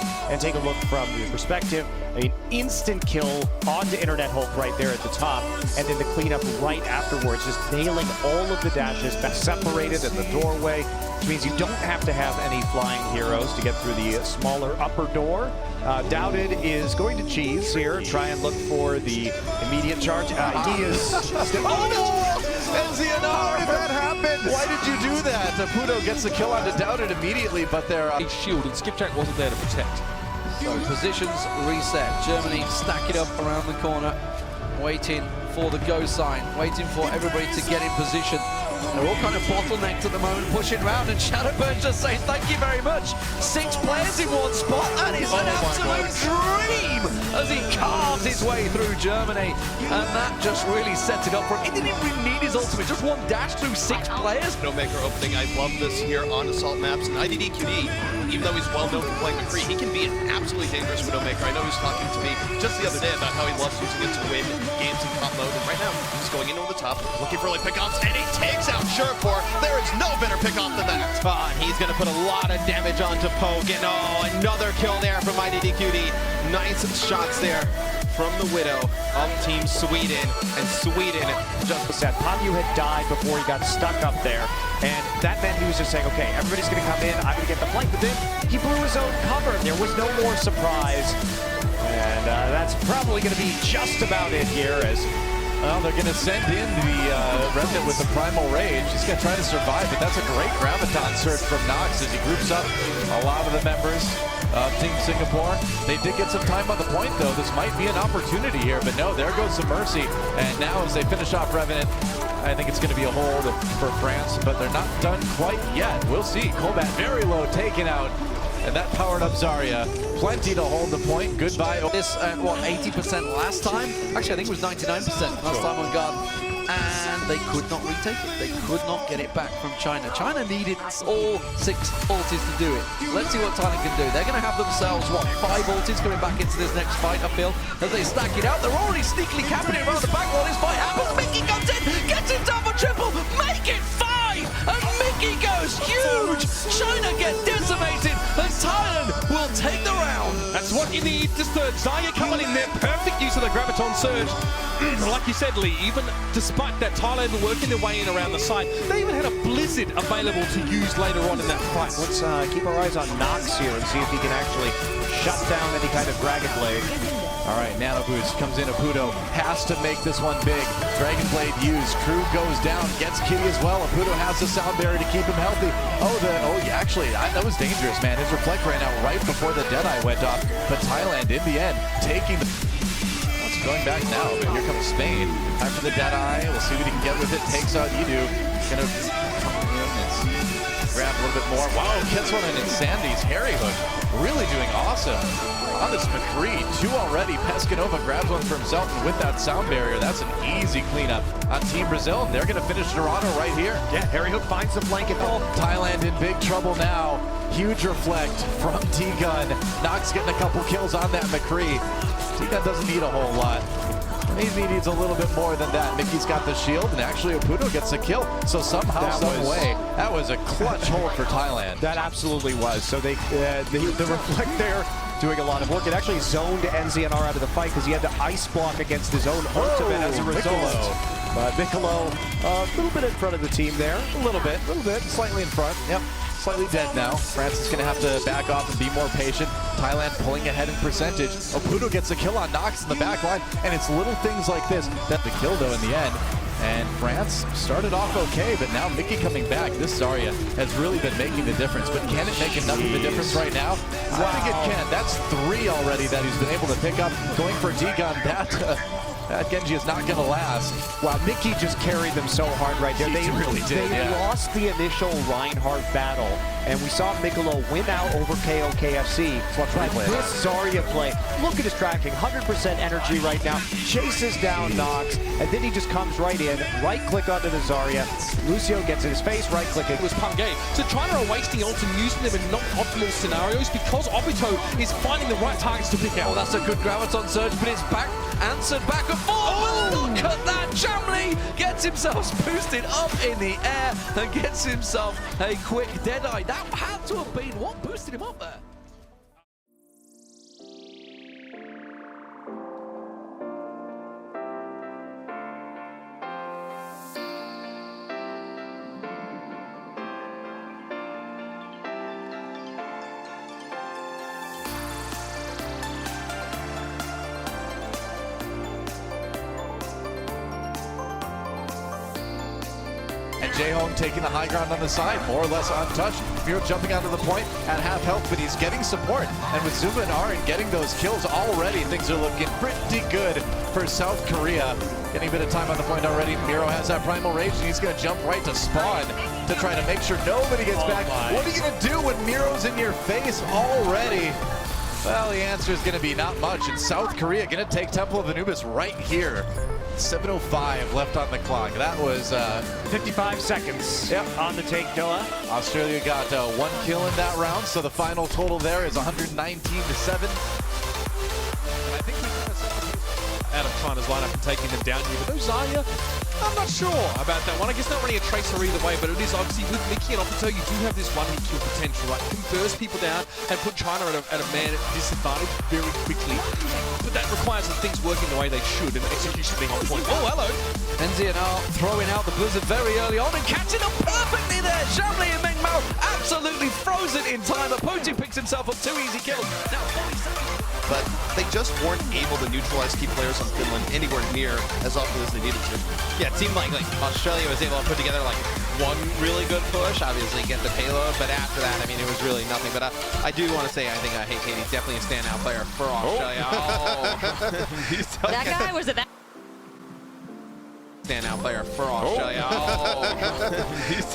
this and take a look from the perspective. An instant kill onto Internet Hulk right there at the top, and then the cleanup right afterwards, just nailing all of the dashes, back separated in the doorway, which means you don't have to have any flying heroes to get through the smaller upper door. Doubted is going to cheese here, try and look for the immediate charge. He is... Oh no! How did that happen? Why did you do that? Pudo gets the kill onto Doubted immediately, but they're... shield, and Skipjack wasn't there to protect. So positions reset. Germany stack it up around the corner, waiting for the go sign, waiting for everybody to get in position. They're all kind of bottlenecked at the moment, pushing around, and Shadowburn just saying thank you very much. 6 players in one spot. That is an absolute dream as he carves his way through Germany, and that just really sets it up for him. He didn't even really need his ultimate, just one dash through 6 players. Widowmaker opening, I love this here on Assault maps. And IDDQD, even though he's well known for playing McCree, he can be an absolutely dangerous Widowmaker. I know he was talking to me just the other day about how he loves using it to win games in comp mode, and right now he's going in over the top, looking for like pickoffs, and he takes out Surefour. There is no better pickoff than that. He's going to put a lot of damage onto Poke, and another kill there from IDDQD. Nice shots there from the Widow of Team Sweden, and Sweden just said Panyu had died before he got stuck up there, and that meant he was just saying, okay, everybody's going to come in, I'm going to get the flank, but then he blew his own cover. There was no more surprise, and that's probably going to be just about it here as... Well, they're going to send in the Revenant with the Primal Rage. He's going to try to survive, but that's a great Graviton surge from Nox as he groups up a lot of the members of Team Singapore. They did get some time on the point, though. This might be an opportunity here, but no, there goes some Mercy. And now as they finish off Revenant, I think it's going to be a hold for France, but they're not done quite yet. We'll see. Combat very low, taken out. And that powered up Zarya. Plenty to hold the point. Goodbye. This, what, 80% last time? Actually, I think it was 99% last time on Garden. And they could not retake it. They could not get it back from China. China needed all 6 ultis to do it. Let's see what Thailand can do. They're going to have themselves, what, 5 ultis coming back into this next fight, I feel. As they stack it out, they're already sneakily capping it around the back while this fight happens. Mickey comes in, gets it down for triple, make it 5! And Mickey goes huge! China get decimated, and Thailand will take the round. That's what you need. Just Zarya coming in there. Perfect use of the Graviton surge. Like you said, Lee, even despite that, Thailand were working their way in around the side. They even had a Blizzard available to use later on in that fight. Let's keep our eyes on Nox here and see if he can actually shut down any kind of Dragon Blade. All right, Nano Boost comes in. Apudo has to make this one big. Dragon Blade used. Crew goes down, gets Kitty as well. Apudo has the sound barrier to keep him healthy. Yeah, actually, that was dangerous, man. His Reflect ran out right before the Deadeye went off. But Thailand, in the end, taking the... It's going back now, but here comes Spain. After the Deadeye, we'll see what he can get with it. Takes out Edu. Gonna come in and grab a little bit more. Wow, gets one in Sandy's Harry Hook. Really doing awesome. On this McCree, 2 already. Pescanova grabs one for himself, and with that sound barrier, that's an easy cleanup on Team Brazil. They're going to finish Dorado right here. Yeah, Harry Hook finds the blanket ball. Thailand in big trouble now. Huge reflect from T-Gun. Nox getting a couple kills on that McCree. T-Gun doesn't need a whole lot. He needs a little bit more than that. Mickey's got the shield, and actually Apudo gets a kill. So somehow, some way, that was a clutch hold for Thailand. That absolutely was. So they the reflect there doing a lot of work. It actually zoned NZNR out of the fight because he had to ice block against his own ultimate as a result. Piccolo, a little bit in front of the team there. A little bit, slightly in front. Yep. Slightly dead now. France is going to have to back off and be more patient. Thailand pulling ahead in percentage. Apudo gets a kill on Nox in the back line, and it's little things like this that the kill, though, in the end. And France started off okay, but now Mickey coming back. This Zarya has really been making the difference, but can it make enough of a difference right now? I think it can. That's 3 already that he's been able to pick up. Going for D-Gun, that Genji is not going to last. Wow, Mickey just carried them so hard right there. They really did, They lost the initial Reinhardt battle, and we saw Miccolo win out over KOKFC. This Zarya play, look at his tracking, 100% energy right now, chases down Nox, and then he just comes right in, right-click onto the Zarya. Lucio gets in his face, right-click it. Was Pungay. So China are wasting ult and using them in not optimal scenarios because Obito is finding the right targets to pick out. Oh, that's a good Graviton surge, but it's back, answered back and forth. Oh, look at that! Chamley gets himself boosted up in the air and gets himself a quick Deadeye. That had to have been what boosted him up there. Jaehong taking the high ground on the side, more or less untouched. Miro jumping out of the point at half health, but he's getting support. And with Zuma and Arin getting those kills already, things are looking pretty good for South Korea. Getting a bit of time on the point already. Miro has that primal rage, and he's going to jump right to spawn to try to make sure nobody gets back. What are you going to do when Miro's in your face already? Well, the answer is going to be not much. And South Korea going to take Temple of Anubis right here. 7:05 left on the clock. That was 55 seconds on the take, Noah. Australia got 1 kill in that round, so the final total there is 119-7. And I think we kind of out of China's lineup and taking them down here. But those Zarya, I'm not sure about that one. I guess not really a tracer either way, but it is obviously with Mickey and Obito, you do have this one-hit kill potential. Like, you can burst people down and put China at a man disadvantage very quickly. But that requires that things working the way they should and execution being on point. Oh, hello. Enzi and R throwing out the blizzard very early on and catching them perfectly there. Shamli and Meng Mao absolutely frozen in time, but Poaching picks himself up 2 easy kills. Now 40 seconds. But they just weren't able to neutralize key players on Finland anywhere near as often as they needed to. Yeah, it seemed like Australia was able to put together like one really good push, obviously get the payload, but after that, I mean, it was really nothing. But I do want to say, I think Hinkik is definitely a standout player for Australia. Oh. That guy was at that. Standout player for Australia.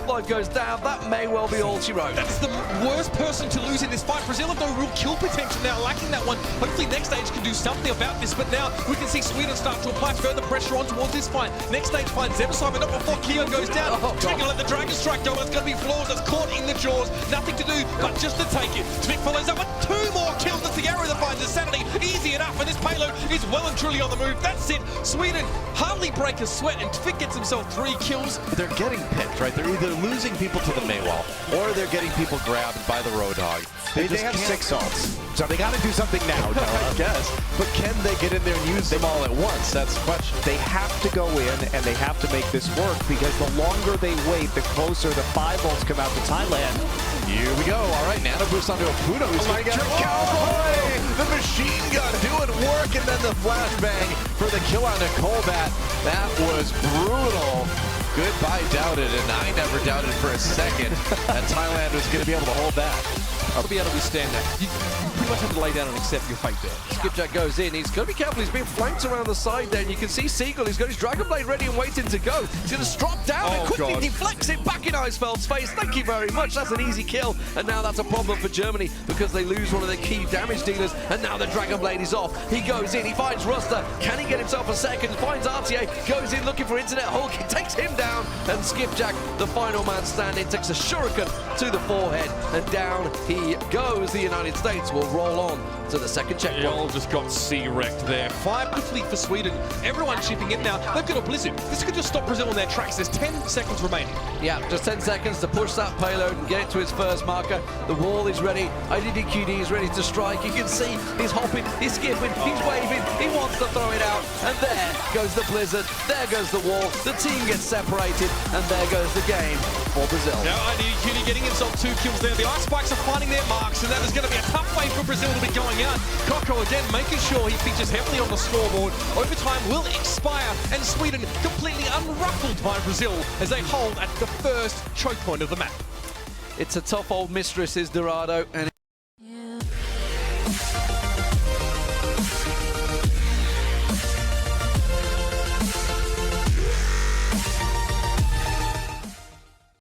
Blood goes down. That may well be all she wrote. That's the worst person to lose in this fight. Brazil have no real kill potential now, lacking that one. Hopefully next stage can do something about this, but now we can see Sweden start to apply further pressure on towards this fight. Next stage finds Zebasai, but not before Keo goes down. Trying to let the Dragon Strike go. It's going to be flawless. Caught in the jaws. Nothing to do but just to take it. Tvik follows up with 2 more kills. It's the arrow that finds his sanity. Easy enough, and this payload is well and truly on the move. That's it. Sweden hardly break a sweat, and Tvik gets himself 3 kills. they're getting picked, right? They're either losing people to the Maywall or they're getting people grabbed by the Roadhog. They have 6 ults, so they got to do something now, I guess. But can they get in there and use them all at once? That's the question. They have to go in and they have to make this work, because the longer they wait, the closer the 5 ults come out to Thailand. Here we go. All right, Nano boost onto Apudo. He's going to get Cowboy! The machine gun doing work, and then the flashbang for the kill on Nicolbat. That was brutal. Goodbye, doubted, and I never doubted for a second that Thailand was going to be able to hold that. I'll be able to withstand that. You pretty much have to lay down and accept your fate there. Skipjack goes in. He's got to be careful. He's being flanked around the side there. And you can see Seagull. He's got his Dragon Blade ready and waiting to go. He's going to strop down and quickly deflects it back in Icefeld's face. Thank you very much. That's an easy kill. And now that's a problem for Germany because they lose one of their key damage dealers. And now the Dragon Blade is off. He goes in. He finds Ruster. Can he get himself a second? Finds RTA. Goes in looking for Internet Hulk. He takes him down. And Skipjack, the final man standing, takes a shuriken to the forehead. And down he goes. The United States will roll on to the second checkpoint. They all just got C-wrecked there. 5 quickly for Sweden. Everyone chipping in now. They've got a blizzard. This could just stop Brazil on their tracks. There's 10 seconds remaining. Yeah, just 10 seconds to push that payload and get it to its first marker. The wall is ready. IDDQD is ready to strike. You can see he's hopping, he's skipping, he's waving. He wants to throw it out. And there goes the blizzard. There goes the wall. The team gets separated. And there goes the game for Brazil. Now IDDQD getting himself 2 kills there. The Ice Spikes are finding their marks, and that is going to be a tough way for Brazil to be going out. Coco again making sure he features heavily on the scoreboard. Overtime will expire, and Sweden completely unruffled by Brazil as they hold at the first choke point of the map. It's a tough old mistress, is Dorado, and